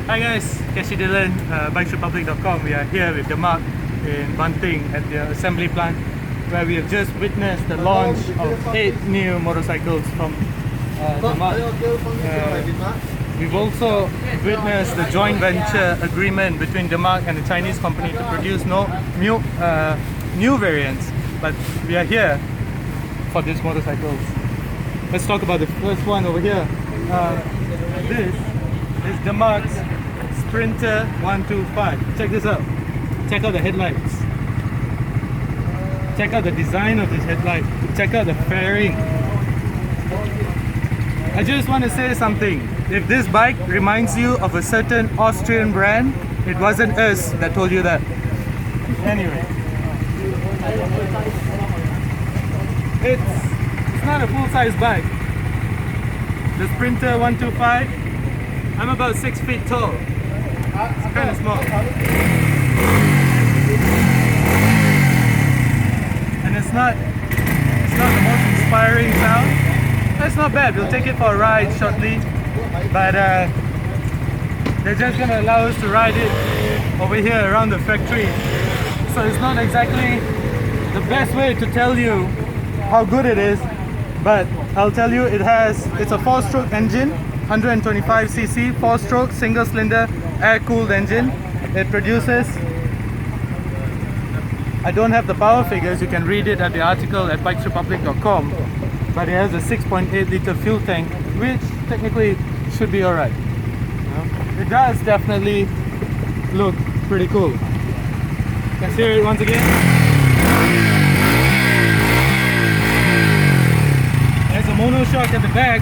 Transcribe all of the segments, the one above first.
Hi guys, Cashy Dylan, bikesrepublic.com. We are here with Demak in Banting at the assembly plant where we have just witnessed the launch of 8 new motorcycles from Demak. We've also witnessed the joint venture agreement between Demak and the Chinese company to produce new variants, but we are here for these motorcycles. Let's talk about the first one over here. This is Demak's Sprinter 125. Check this out. Check out the headlights. Check out the design of this headlight. Check out the fairing. I just want to say something. If this bike reminds you of a certain Austrian brand, it wasn't us that told you that. Anyway, it's not a full-size bike. The Sprinter 125, I'm about 6 feet tall. It's kind of small. And it's not the most inspiring sound. That's not bad. We'll take it for a ride shortly. But they're just going to allow us to ride it over here around the factory. So it's not exactly the best way to tell you how good it is. But I'll tell you, it's a 4-stroke engine, 125cc, 4-stroke, single-cylinder, air-cooled engine. It produces, I don't have the power figures, you can read it at the article at bikesrepublic.com, but it has a 6.8 litre fuel tank, which technically should be alright. It does definitely look pretty cool. Let's hear it once again. There's a monoshock at the back.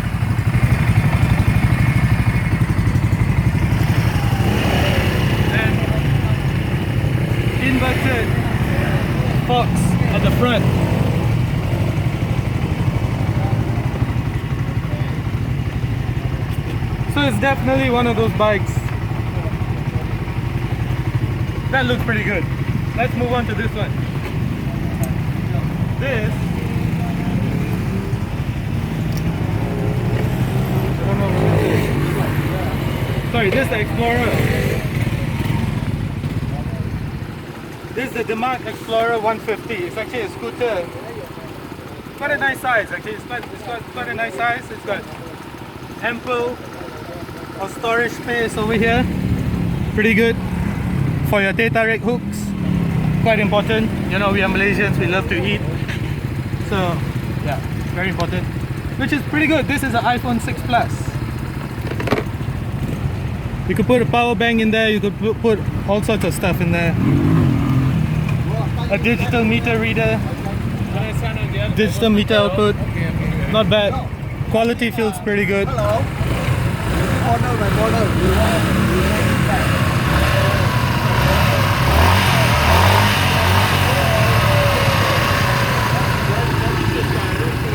And inverted forks at the front. So it's definitely one of those bikes that looks pretty good. Let's move on to this one. This, I don't know what this is. Sorry, this is the Xplor. This is the Demak Xplor 150. It's actually a scooter. It's quite a nice size actually. It's quite a nice size. It's got ample of storage space over here. Pretty good for your teh tarik hooks. Quite important. You know, we are Malaysians, we love to eat. So yeah, very important. Which is pretty good. This is an iPhone 6 Plus. You could put a power bank in there, you could put all sorts of stuff in there. A digital meter reader, digital meter output, not bad. Quality feels pretty good.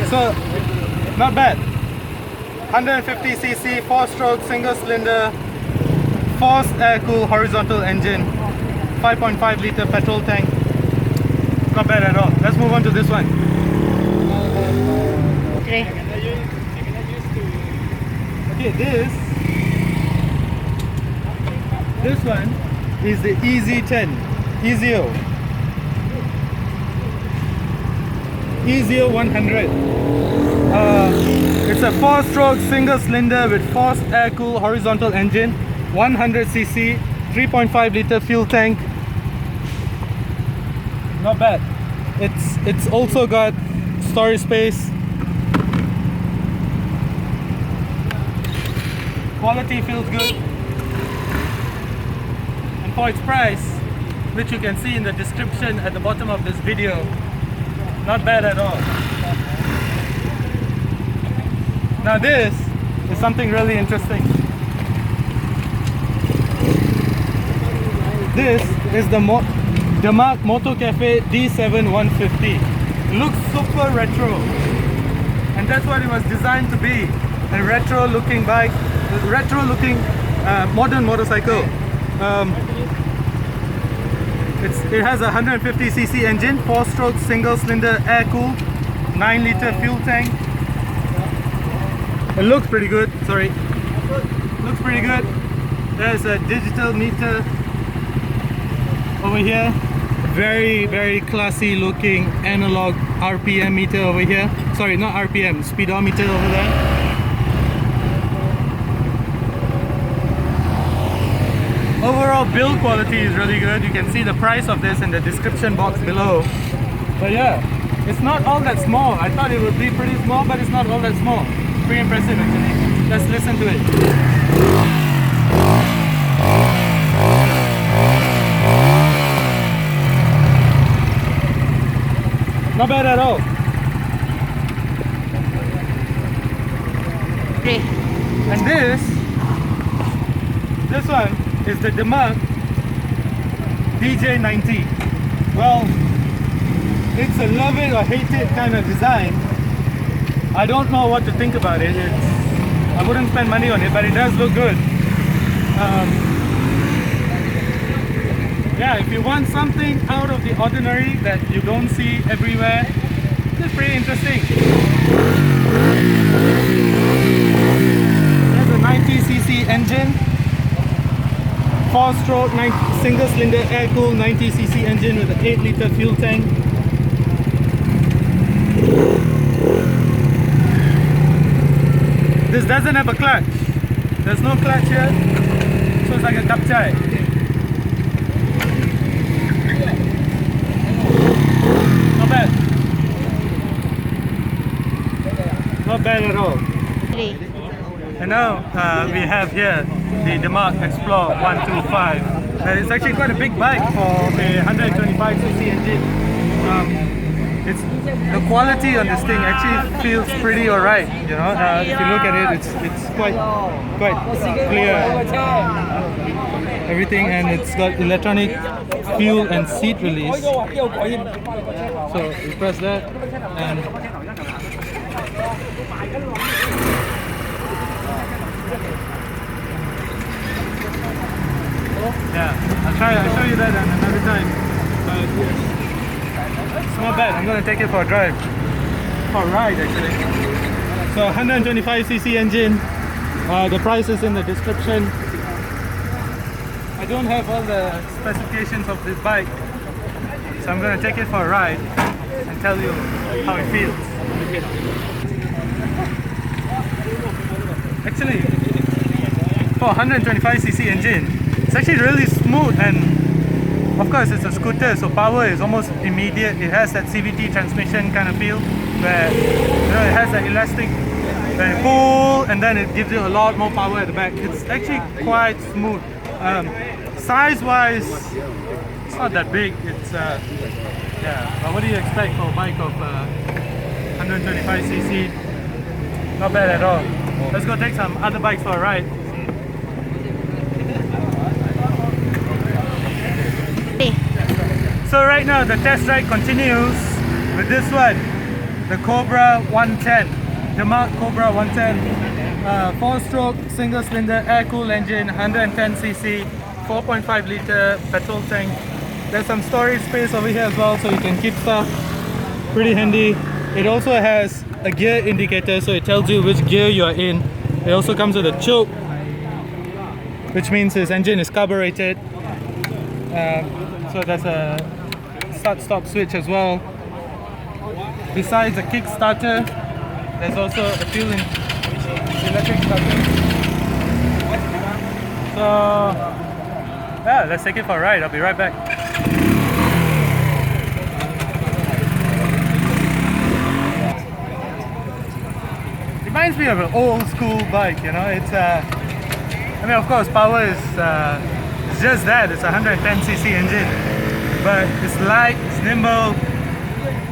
So, not bad. 150cc, 4-stroke, single-cylinder, forced air-cooled horizontal engine, 5.5 litre petrol tank. Not bad at all. Let's move on to this one. Okay, this one is the Ezio 100. It's a 4-stroke single-cylinder with forced air-cooled horizontal engine, 100cc, 3.5 litre fuel tank. Not bad. It's also got storage space. Quality feels good. And for its price, which you can see in the description at the bottom of this video, not bad at all. Now this is something really interesting. This is the Demak Moto Cafe D7 150. It looks super retro, and that's what it was designed to be. A retro looking bike, a retro looking modern motorcycle. It has a 150cc engine, 4-stroke single-cylinder air-cooled, 9-litre fuel tank. It looks pretty good. Sorry, looks pretty good. There's a digital meter over here. Very classy looking analog RPM meter over here. Sorry, not RPM, speedometer over there. Overall build quality is really good. You can see the price of this in the description box below. But yeah, it's not all that small. I thought it would be pretty small, but it's not all that small. Pretty impressive actually. Let's listen to it. Not bad at all. Okay. And this one is the Demak DJ90. Well, it's a love it or hate it kind of design. I don't know what to think about it. I wouldn't spend money on it, but it does look good. Yeah, if you want something out of the ordinary that you don't see everywhere, it's pretty interesting. There's a 90cc engine, 4-stroke single-cylinder air-cooled 90cc engine with an 8-litre fuel tank. This doesn't have a clutch. There's no clutch here, so it's like a kapchai. Not bad at all. And now we have here the Demak Xplor 125. It's actually quite a big bike for a 125cc engine. The quality on this thing actually feels pretty alright. You know, if you look at it, it's quite clear. Everything, and it's got electronic fuel and seat release. So you press that and yeah, I'll show you that another time. But it's not bad. I'm gonna take it for a drive. For a ride actually. So 125cc engine. The price is in the description. I don't have all the specifications of this bike, so I'm gonna take it for a ride and tell you how it feels. Actually, for 125cc engine, it's actually really smooth, and of course it's a scooter, so power is almost immediate. It has that CVT transmission kind of feel where it has that elastic, where you pull and then it gives you a lot more power at the back. It's actually quite smooth. Size wise, it's not that big. It's yeah, but what do you expect for a bike of 125cc? Not bad at all. Let's go take some other bikes for a ride. So right now the test ride continues with this one, the Kobra 110, Demak Kobra 110, 4-stroke single-cylinder air-cooled engine, 110cc, 4.5 litre petrol tank. There's some storage space over here as well, so you can keep stuff. Pretty handy. It also has a gear indicator, so it tells you which gear you're in. It also comes with a choke, which means this engine is carbureted. So there's a start-stop switch as well. Besides a Kickstarter, there's also a fuel electric starter. So yeah, let's take it for a ride. I'll be right back. Reminds me of an old school bike, you know. It's I mean, of course, power is just that. It's a 110cc engine, but it's light, it's nimble,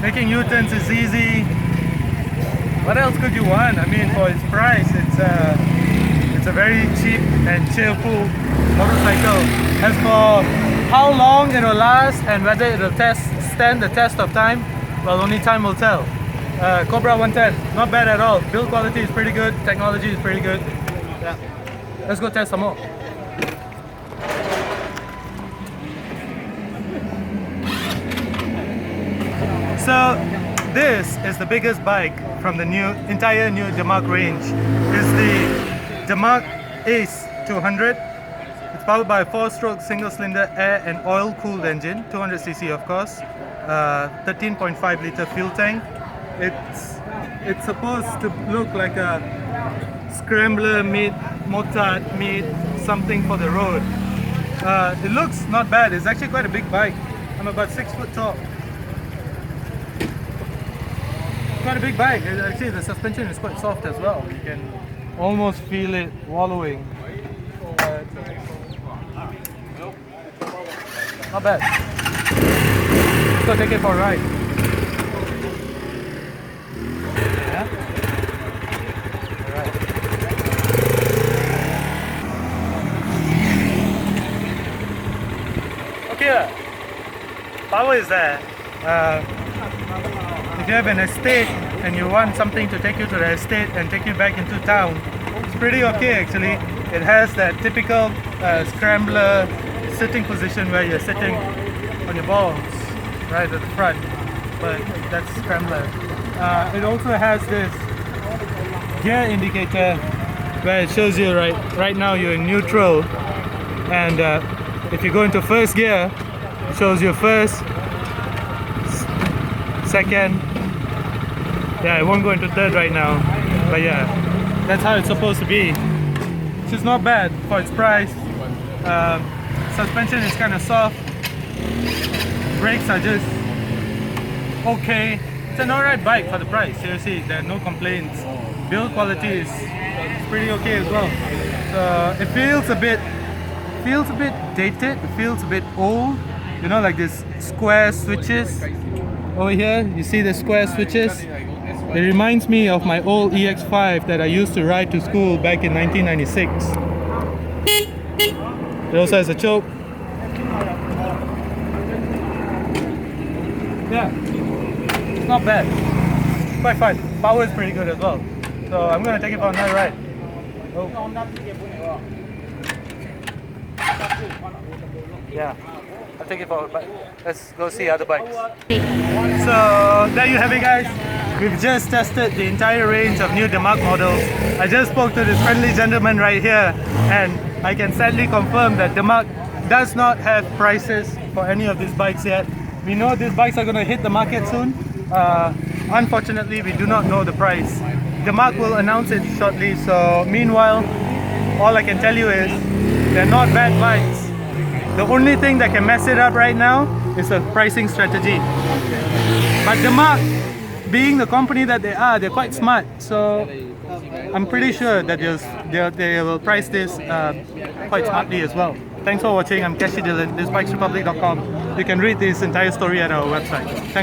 making U-turns is easy. What else could you want? I mean, for its price, it's a very cheap and cheerful motorcycle. As for how long it will last and whether it will stand the test of time, well, only time will tell. Kobra 110, not bad at all. Build quality is pretty good, technology is pretty good. Yeah. Let's go test some more. So this is the biggest bike from the entire new Demak range. It's the Demak Ace 200. It's powered by a 4-stroke single-cylinder air and oil-cooled engine, 200cc of course, 13.5 litre fuel tank. It's supposed to look like a scrambler meet motard meet something for the road. It looks not bad. It's actually quite a big bike. I'm about 6 foot tall. Quite a big bike. Actually, the suspension is quite soft as well. You can almost feel it wallowing. Not bad. Let's go take it for a ride. Yeah. Alright. Okay. Power is there. If you have an estate and you want something to take you to the estate and take you back into town, it's pretty okay actually. It has that typical scrambler sitting position where you're sitting on your balls right at the front, but that's scrambler. It also has this gear indicator where it shows you right now you're in neutral, and if you go into first gear, it shows you first, second. Yeah, it won't go into third right now, but yeah, that's how it's supposed to be, which is not bad for its price. Suspension is kind of soft, brakes are just okay. It's an alright bike for the price, seriously, there are no complaints. Build quality is pretty okay as well. So it feels a bit dated, it feels a bit old, you know, like this square switches over here. You see the square switches? It reminds me of my old EX5 that I used to ride to school back in 1996. It also has a choke. Yeah, it's not bad. It's quite fun. Power is pretty good as well. So I'm going to take it for another ride. Oh. Yeah, I'll take it for a bike. Let's go see other bikes. So there you have it, guys. We've just tested the entire range of new Demak models. I just spoke to this friendly gentleman right here, and I can sadly confirm that Demak does not have prices for any of these bikes yet. We know these bikes are going to hit the market soon. Unfortunately, we do not know the price. Demak will announce it shortly, so meanwhile, all I can tell you is they're not bad bikes. The only thing that can mess it up right now is the pricing strategy. But Demak, being the company that they are, they're quite smart, so I'm pretty sure that they will price this quite smartly as well. Thanks for watching. I'm Kashi Dylan. This is bikesrepublic.com. You can read this entire story at our website. Thanks.